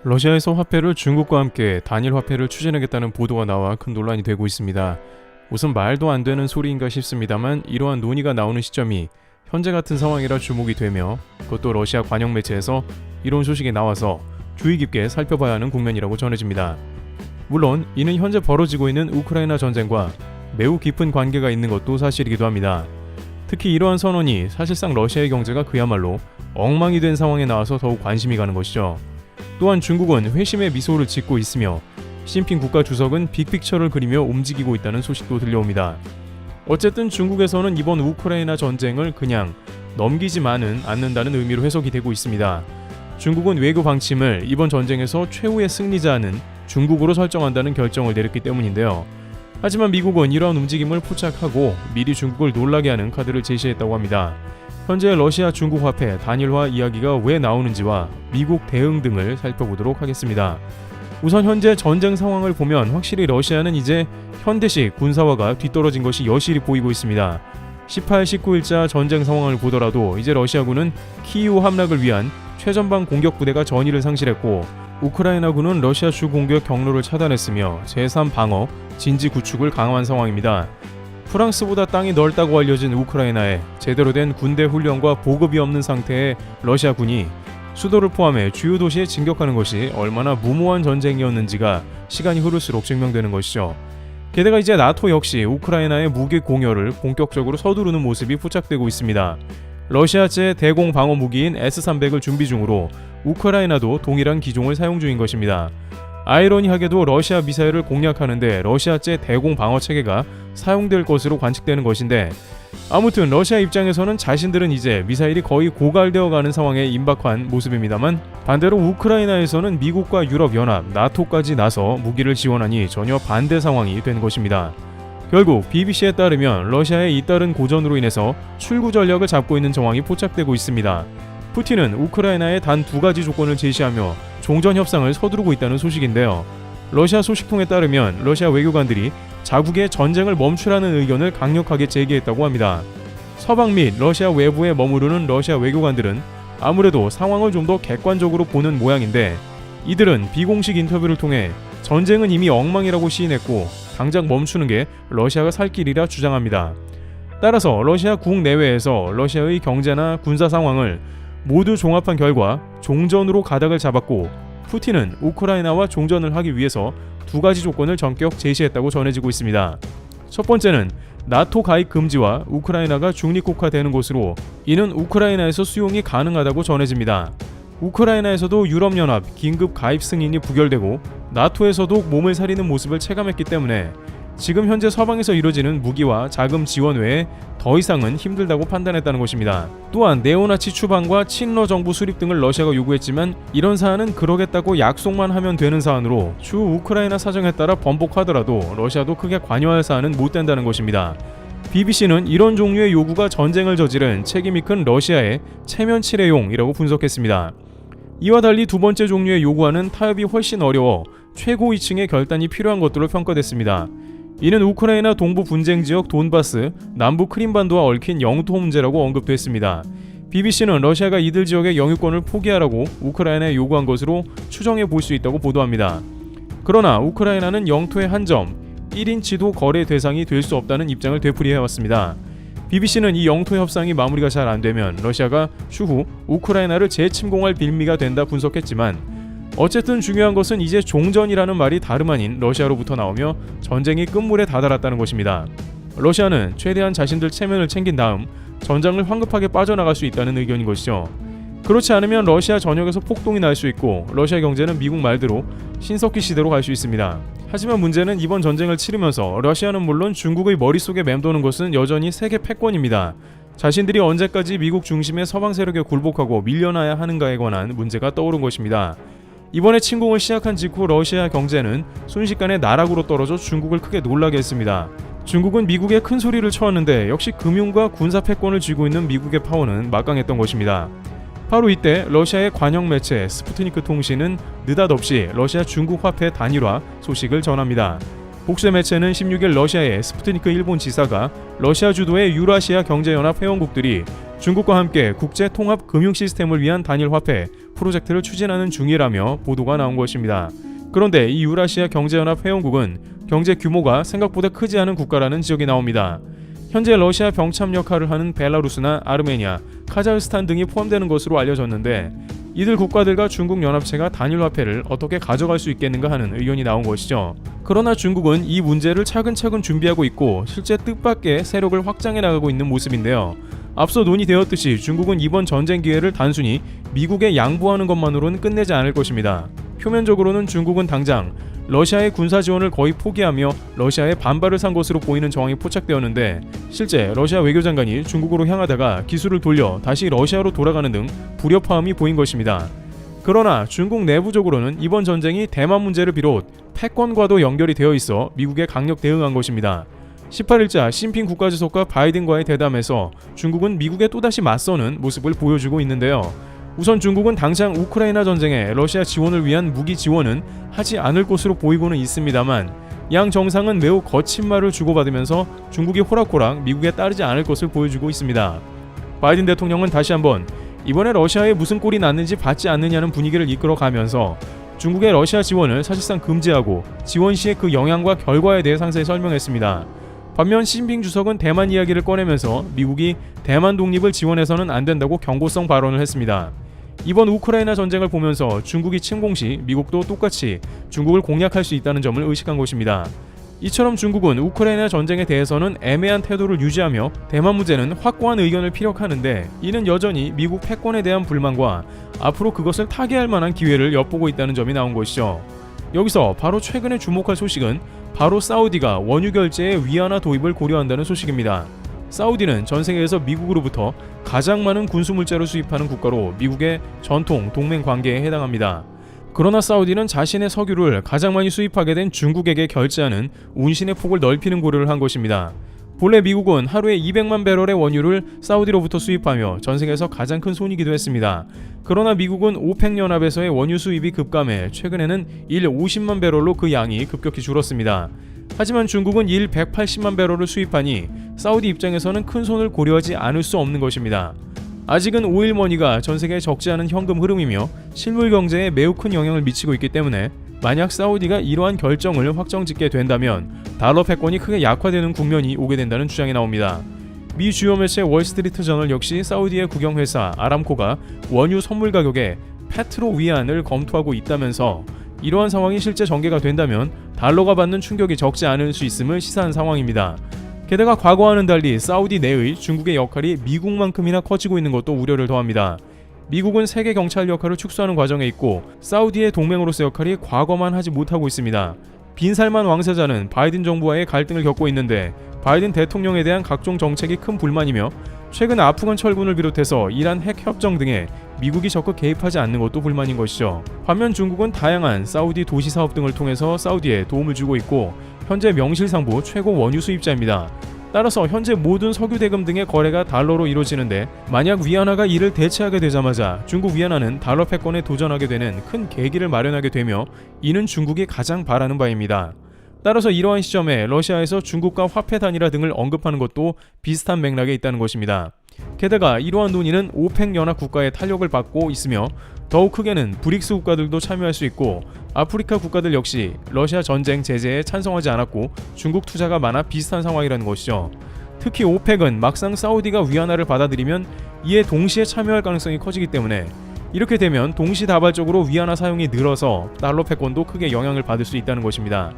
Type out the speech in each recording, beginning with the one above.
러시아에서 화폐를 중국과 함께 단일 화폐를 추진하겠다는 보도가 나와 큰 논란이 되고 있습니다. 우선 말도 안 되는 소리인가 싶습니다만 이러한 논의가 나오는 시점이 현재 같은 상황이라 주목이 되며 그것도 러시아 관영 매체에서 이런 소식이 나와서 주의 깊게 살펴봐야 하는 국면이라고 전해집니다. 물론 이는 현재 벌어지고 있는 우크라이나 전쟁과 매우 깊은 관계가 있는 것도 사실이기도 합니다. 특히 이러한 선언이 사실상 러시아의 경제가 그야말로 엉망이 된 상황에 나와서 더욱 관심이 가는 것이죠. 또한 중국은 회심의 미소를 짓고 있으며 시진핑 국가주석은 빅픽처를 그리며 움직이고 있다는 소식도 들려옵니다. 어쨌든 중국에서는 이번 우크라이나 전쟁을 그냥 넘기지만은 않는다는 의미로 해석이 되고 있습니다. 중국은 외교 방침을 이번 전쟁에서 최후의 승리자는 중국으로 설정한다는 결정을 내렸기 때문인데요. 하지만 미국은 이러한 움직임을 포착하고 미리 중국을 놀라게 하는 카드를 제시했다고 합니다. 현재 러시아 중국 화폐 단일화 이야기가 왜 나오는지와 미국 대응 등을 살펴보도록 하겠습니다. 우선 현재 전쟁 상황을 보면 확실히 러시아는 이제 현대식 군사화가 뒤떨어진 것이 여실히 보이고 있습니다. 18, 19일자 전쟁 상황을 보더라도 이제 러시아군은 키이우 함락을 위한 최전방 공격 부대가 전의를 상실했고 우크라이나군은 러시아 주 공격 경로를 차단했으며 제3방어, 진지 구축을 강화한 상황입니다. 프랑스보다 땅이 넓다고 알려진 우크라이나에 제대로 된 군대 훈련과 보급이 없는 상태의 러시아군이 수도를 포함해 주요 도시에 진격하는 것이 얼마나 무모한 전쟁이었는지가 시간이 흐를수록 증명되는 것이죠. 게다가 이제 나토 역시 우크라이나의 무기 공여를 본격적으로 서두르는 모습이 포착되고 있습니다. 러시아제 대공 방어 무기인 S-300을 준비 중으로 우크라이나도 동일한 기종을 사용 중인 것입니다. 아이러니하게도 러시아 미사일을 공략하는데 러시아제 대공 방어 체계가 사용될 것으로 관측되는 것인데 아무튼 러시아 입장에서는 자신들은 이제 미사일이 거의 고갈되어 가는 상황에 임박한 모습입니다만 반대로 우크라이나에서는 미국과 유럽연합, 나토까지 나서 무기를 지원하니 전혀 반대 상황이 된 것입니다. 결국 BBC에 따르면 러시아의 잇따른 고전으로 인해서 출구 전략을 잡고 있는 정황이 포착되고 있습니다. 푸틴은 우크라이나에 단 2가지 조건을 제시하며 종전 협상을 서두르고 있다는 소식인데요. 러시아 소식통에 따르면 러시아 외교관들이 자국의 전쟁을 멈추라는 의견을 강력하게 제기했다고 합니다. 서방 및 러시아 외부에 머무르는 러시아 외교관들은 아무래도 상황을 좀 더 객관적으로 보는 모양인데 이들은 비공식 인터뷰를 통해 전쟁은 이미 엉망이라고 시인했고 당장 멈추는 게 러시아가 살 길이라 주장합니다. 따라서 러시아 국내외에서 러시아의 경제나 군사 상황을 모두 종합한 결과 종전으로 가닥을 잡았고 푸틴은 우크라이나와 종전을 하기 위해서 2가지 조건을 전격 제시했다고 전해지고 있습니다. 첫 번째는 나토 가입 금지와 우크라이나가 중립국화되는 것으로 이는 우크라이나에서 수용이 가능하다고 전해집니다. 우크라이나에서도 유럽연합 긴급 가입 승인이 부결되고 나토에서도 몸을 사리는 모습을 체감했기 때문에 지금 현재 서방에서 이루어지는 무기와 자금 지원 외에 더 이상은 힘들다고 판단했다는 것입니다. 또한 네오나치 추방과 친러 정부 수립 등을 러시아가 요구했지만 이런 사안은 그러겠다고 약속만 하면 되는 사안으로 추후 우크라이나 사정에 따라 번복하더라도 러시아도 크게 관여할 사안은 못 된다는 것입니다. BBC는 이런 종류의 요구가 전쟁을 저지른 책임이 큰 러시아의 체면치레용이라고 분석했습니다. 이와 달리 두 번째 종류의 요구와는 타협이 훨씬 어려워 최고 위층의 결단이 필요한 것들로 평가됐습니다. 이는 우크라이나 동부 분쟁 지역 돈바스, 남부 크림반도와 얽힌 영토 문제라고 언급됐습니다. BBC는 러시아가 이들 지역의 영유권을 포기하라고 우크라이나에 요구한 것으로 추정해 볼 수 있다고 보도합니다. 그러나 우크라이나는 영토의 한 점, 1인치도 거래 대상이 될 수 없다는 입장을 되풀이해왔습니다. BBC는 이 영토 협상이 마무리가 잘 안되면 러시아가 추후 우크라이나를 재침공할 빌미가 된다 분석했지만 어쨌든 중요한 것은 이제 종전이라는 말이 다름 아닌 러시아로부터 나오며 전쟁이 끝물에 다다랐다는 것입니다. 러시아는 최대한 자신들 체면을 챙긴 다음 전장을 황급하게 빠져나갈 수 있다는 의견인 것이죠. 그렇지 않으면 러시아 전역에서 폭동이 날 수 있고 러시아 경제는 미국 말대로 신석기 시대로 갈 수 있습니다. 하지만 문제는 이번 전쟁을 치르면서 러시아는 물론 중국의 머릿속에 맴도는 것은 여전히 세계 패권입니다. 자신들이 언제까지 미국 중심의 서방 세력에 굴복하고 밀려나야 하는가에 관한 문제가 떠오른 것입니다. 이번에 침공을 시작한 직후 러시아 경제는 순식간에 나락으로 떨어져 중국을 크게 놀라게 했습니다. 중국은 미국에 큰 소리를 쳐왔는데 역시 금융과 군사 패권을 쥐고 있는 미국의 파워는 막강했던 것입니다. 바로 이때 러시아의 관영 매체 스푸트니크 통신은 느닷없이 러시아 중국 화폐 단일화 소식을 전합니다. 복수의 매체는 16일 러시아의 스푸트니크 일본 지사가 러시아 주도의 유라시아 경제연합 회원국들이 중국과 함께 국제 통합 금융 시스템을 위한 단일 화폐 프로젝트를 추진하는 중이라며 보도가 나온 것입니다. 그런데 이 유라시아 경제연합 회원국은 경제 규모가 생각보다 크지 않은 국가라는 지적이 나옵니다. 현재 러시아 병참 역할을 하는 벨라루스나 아르메니아, 카자흐스탄 등이 포함되는 것으로 알려졌는데 이들 국가들과 중국 연합체가 단일 화폐를 어떻게 가져갈 수 있겠는가 하는 의견이 나온 것이죠. 그러나 중국은 이 문제를 차근차근 준비하고 있고 실제 뜻밖의 세력을 확장해 나가고 있는 모습인데요. 앞서 논의되었듯이 중국은 이번 전쟁 기회를 단순히 미국에 양보하는 것만으로는 끝내지 않을 것입니다. 표면적으로는 중국은 당장 러시아의 군사 지원을 거의 포기하며 러시아의 반발을 산 것으로 보이는 정황이 포착되었는데 실제 러시아 외교장관이 중국으로 향하다가 기술을 돌려 다시 러시아로 돌아가는 등 불협화음이 보인 것입니다. 그러나 중국 내부적으로는 이번 전쟁이 대만 문제를 비롯 패권과도 연결이 되어 있어 미국에 강력 대응한 것입니다. 18일자 시진핑 국가주석과 바이든과의 대담에서 중국은 미국에 또다시 맞서는 모습을 보여주고 있는데요. 우선 중국은 당장 우크라이나 전쟁에 러시아 지원을 위한 무기 지원은 하지 않을 것으로 보이고는 있습니다만 양 정상은 매우 거친 말을 주고받으면서 중국이 호락호락 미국에 따르지 않을 것을 보여주고 있습니다. 바이든 대통령은 다시 한번 이번에 러시아에 무슨 꼴이 났는지 받지 않느냐는 분위기를 이끌어가면서 중국의 러시아 지원을 사실상 금지하고 지원 시의 그 영향과 결과에 대해 상세히 설명했습니다. 반면 시진핑 주석은 대만 이야기를 꺼내면서 미국이 대만 독립을 지원해서는 안 된다고 경고성 발언을 했습니다. 이번 우크라이나 전쟁을 보면서 중국이 침공 시 미국도 똑같이 중국을 공략할 수 있다는 점을 의식한 것입니다. 이처럼 중국은 우크라이나 전쟁에 대해서는 애매한 태도를 유지하며 대만 문제는 확고한 의견을 피력하는데 이는 여전히 미국 패권에 대한 불만과 앞으로 그것을 타개할 만한 기회를 엿보고 있다는 점이 나온 것이죠. 여기서 바로 최근에 주목할 소식은 바로 사우디가 원유 결제의 위안화 도입을 고려한다는 소식입니다. 사우디는 전 세계에서 미국으로부터 가장 많은 군수 물자를 수입하는 국가로 미국의 전통 동맹 관계에 해당합니다. 그러나 사우디는 자신의 석유를 가장 많이 수입하게 된 중국에게 결제하는 운신의 폭을 넓히는 고려를 한 것입니다. 본래 미국은 하루에 200만 배럴의 원유를 사우디로부터 수입하며 전 세계에서 가장 큰 손이기도 했습니다. 그러나 미국은 오펙 연합에서의 원유 수입이 급감해 최근에는 일 50만 배럴로 그 양이 급격히 줄었습니다. 하지만 중국은 일 180만 배럴을 수입하니 사우디 입장에서는 큰 손을 고려하지 않을 수 없는 것입니다. 아직은 오일머니가 전 세계에 적지 않은 현금 흐름이며 실물 경제에 매우 큰 영향을 미치고 있기 때문에 만약 사우디가 이러한 결정을 확정짓게 된다면 달러 패권이 크게 약화되는 국면이 오게 된다는 주장이 나옵니다. 미 주요 매체 월스트리트 저널 역시 사우디의 국영회사 아람코가 원유 선물 가격에 페트로 위안을 검토하고 있다면서 이러한 상황이 실제 전개가 된다면 달러가 받는 충격이 적지 않을 수 있음을 시사한 상황입니다. 게다가 과거와는 달리 사우디 내의 중국의 역할이 미국만큼이나 커지고 있는 것도 우려를 더합니다. 미국은 세계 경찰 역할을 축소하는 과정에 있고 사우디의 동맹으로서 역할이 과거만 하지 못하고 있습니다. 빈살만 왕세자는 바이든 정부와의 갈등을 겪고 있는데 바이든 대통령에 대한 각종 정책이 큰 불만이며 최근 아프간 철군을 비롯해서 이란 핵 협정 등에 미국이 적극 개입하지 않는 것도 불만인 것이죠. 반면 중국은 다양한 사우디 도시 사업 등을 통해서 사우디에 도움을 주고 있고 현재 명실상부 최고 원유 수입자입니다. 따라서 현재 모든 석유 대금 등의 거래가 달러로 이루어지는데 만약 위안화가 이를 대체하게 되자마자 중국 위안화는 달러 패권에 도전하게 되는 큰 계기를 마련하게 되며 이는 중국이 가장 바라는 바입니다. 따라서 이러한 시점에 러시아에서 중국과 화폐 단일화 등을 언급하는 것도 비슷한 맥락에 있다는 것입니다. 게다가 이러한 논의는 오펙 연합 국가의 탄력을 받고 있으며 더욱 크게는 브릭스 국가들도 참여할 수 있고 아프리카 국가들 역시 러시아 전쟁 제재에 찬성하지 않았고 중국 투자가 많아 비슷한 상황이라는 것이죠. 특히 오펙은 막상 사우디가 위안화를 받아들이면 이에 동시에 참여할 가능성이 커지기 때문에 이렇게 되면 동시다발적으로 위안화 사용이 늘어서 달러 패권도 크게 영향을 받을 수 있다는 것입니다.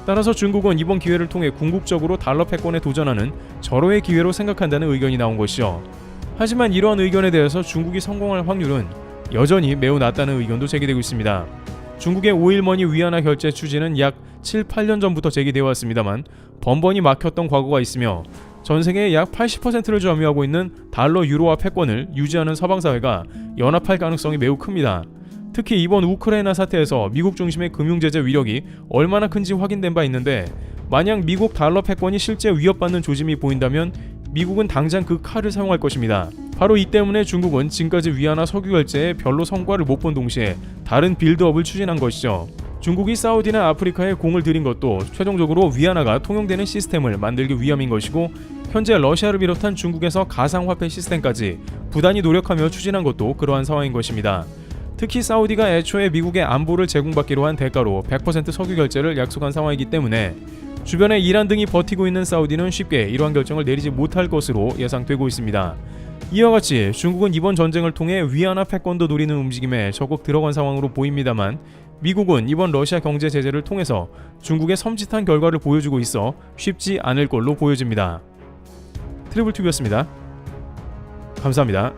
따라서 중국은 이번 기회를 통해 궁극적으로 달러 패권에 도전하는 절호의 기회로 생각한다는 의견이 나온 것이죠. 하지만 이러한 의견에 대해서 중국이 성공할 확률은 여전히 매우 낮다는 의견도 제기되고 있습니다. 중국의 오일머니 위안화 결제 추진은 약 7, 8년 전부터 제기되어 왔습니다만 번번이 막혔던 과거가 있으며 전 세계의 약 80%를 점유하고 있는 달러 유로화 패권을 유지하는 서방사회가 연합할 가능성이 매우 큽니다. 특히 이번 우크라이나 사태에서 미국 중심의 금융제재 위력이 얼마나 큰지 확인된 바 있는데 만약 미국 달러 패권이 실제 위협받는 조짐이 보인다면 미국은 당장 그 칼을 사용할 것입니다. 바로 이 때문에 중국은 지금까지 위안화 석유 결제에 별로 성과를 못 본 동시에 다른 빌드업을 추진한 것이죠. 중국이 사우디나 아프리카에 공을 들인 것도 최종적으로 위안화가 통용되는 시스템을 만들기 위함인 것이고 현재 러시아를 비롯한 중국에서 가상화폐 시스템까지 부단히 노력하며 추진한 것도 그러한 상황인 것입니다. 특히 사우디가 애초에 미국의 안보를 제공받기로 한 대가로 100% 석유 결제를 약속한 상황이기 때문에 주변에 이란 등이 버티고 있는 사우디는 쉽게 이러한 결정을 내리지 못할 것으로 예상되고 있습니다. 이와 같이 중국은 이번 전쟁을 통해 위안화 패권도 노리는 움직임에 적극 들어간 상황으로 보입니다만, 미국은 이번 러시아 경제 제재를 통해서 중국의 섬찟한 결과를 보여주고 있어 쉽지 않을 걸로 보여집니다. 트리블튜브였습니다. 감사합니다.